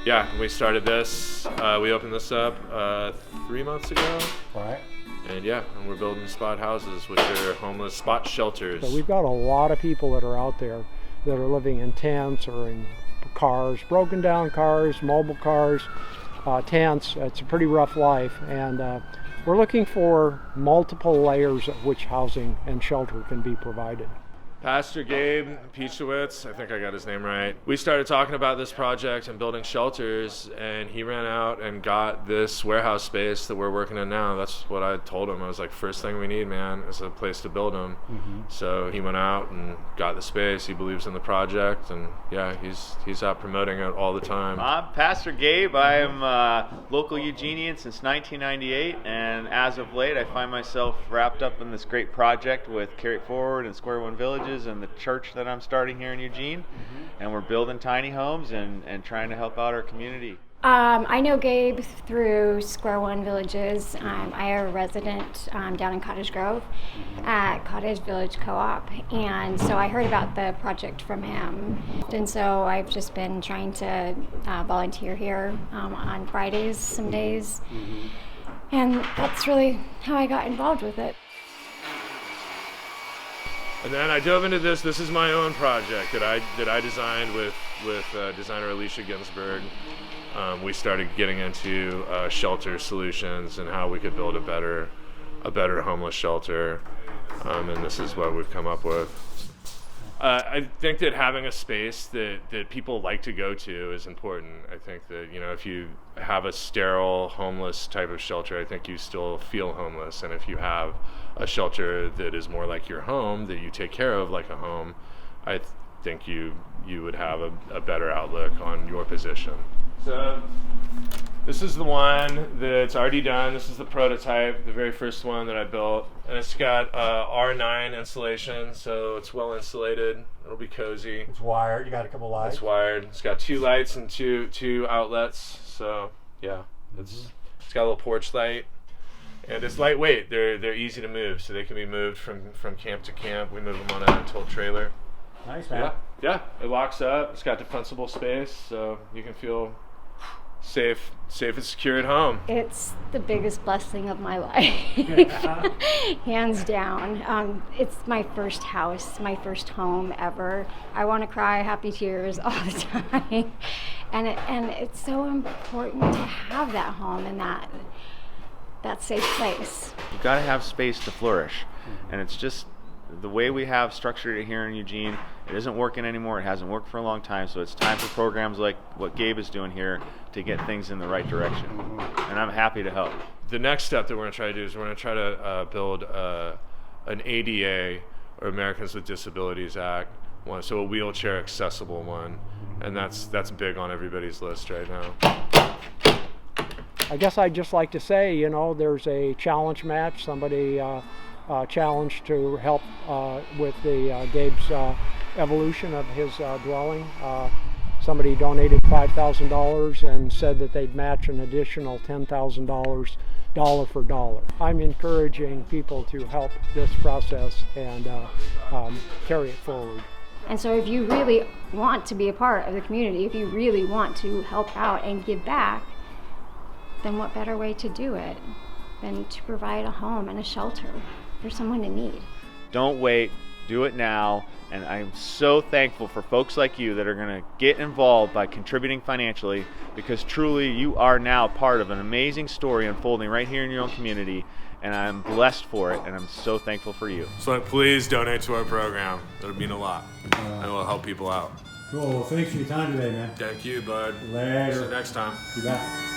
yeah, we started this. We opened this up 3 months ago. Right. And yeah, and we're building spot houses, which are homeless spot shelters. So we've got a lot of people that are out there that are living in tents or in cars, broken down cars, mobile cars, tents. It's a pretty rough life, and we're looking for multiple layers of which housing and shelter can be provided. Pastor Gabe Casteel, I think I got his name right. We started talking about this project and building shelters, and he ran out and got this warehouse space that we're working in now. That's what I told him. I was like, first thing we need, man, is a place to build them. Mm-hmm. So he went out and got the space. He believes in the project, and yeah, he's out promoting it all the time. I'm Pastor Gabe. I am a local Eugenian since 1998, and as of late, I find myself wrapped up in this great project with Carry It Forward and SquareOne Villages and the church that I'm starting here in Eugene. Mm-hmm. And we're building tiny homes and trying to help out our community. I know Gabe through SquareOne Villages. I am a resident down in Cottage Grove at Cottage Village Co-op, and so I heard about the project from him. And so I've just been trying to volunteer here on Fridays some days, and that's really how I got involved with it. And then I dove into this. This is my own project that I designed with designer Alicia Ginsberg. We started getting into shelter solutions and how we could build a better homeless shelter, and this is what we've come up with. I think that having a space that people like to go to is important. I think that, you know, if you have a sterile homeless type of shelter, I think you still feel homeless, and if you have a shelter that is more like your home, that you take care of like a home, I think you would have a better outlook on your position. So this is the one that's already done. This is the prototype, the very first one that I built. And it's got R9 insulation, so it's well insulated. It'll be cozy. It's wired. You got a couple lights. It's wired. It's got 2 lights and two outlets. So yeah, it's got a little porch light. And it's lightweight. They're easy to move, so they can be moved from camp to camp. We move them on a tow trailer. Nice, man. Yeah, it locks up. It's got defensible space, so you can feel safe and secure at home. It's the biggest blessing of my life, hands down. It's my first house, my first home ever. I want to cry happy tears all the time, and it's so important to have that home and that safe place. You've got to have space to flourish, and it's just the way we have structured it here in Eugene. It isn't working anymore. It hasn't worked for a long time, so it's time for programs like what Gabe is doing here to get things in the right direction, and I'm happy to help. The next step that we're going to try to do is we're going to try to build an ADA, or Americans with Disabilities Act one, so a wheelchair accessible one, and that's big on everybody's list right now. I guess I'd just like to say, you know, there's a challenge match. Somebody challenged to help with the Gabe's evolution of his dwelling. Somebody donated $5,000 and said that they'd match an additional $10,000 dollar for dollar. I'm encouraging people to help this process and carry it forward. And so if you really want to be a part of the community, if you really want to help out and give back, then what better way to do it than to provide a home and a shelter for someone in need? Don't wait, do it now, and I'm so thankful for folks like you that are going to get involved by contributing financially, because truly you are now part of an amazing story unfolding right here in your own community, and I'm blessed for it, and I'm so thankful for you. So please donate to our program. It'll mean a lot, and it'll help people out. Cool. Well, thanks for your time today, man. Thank you, bud. Later. See you next time. You bet.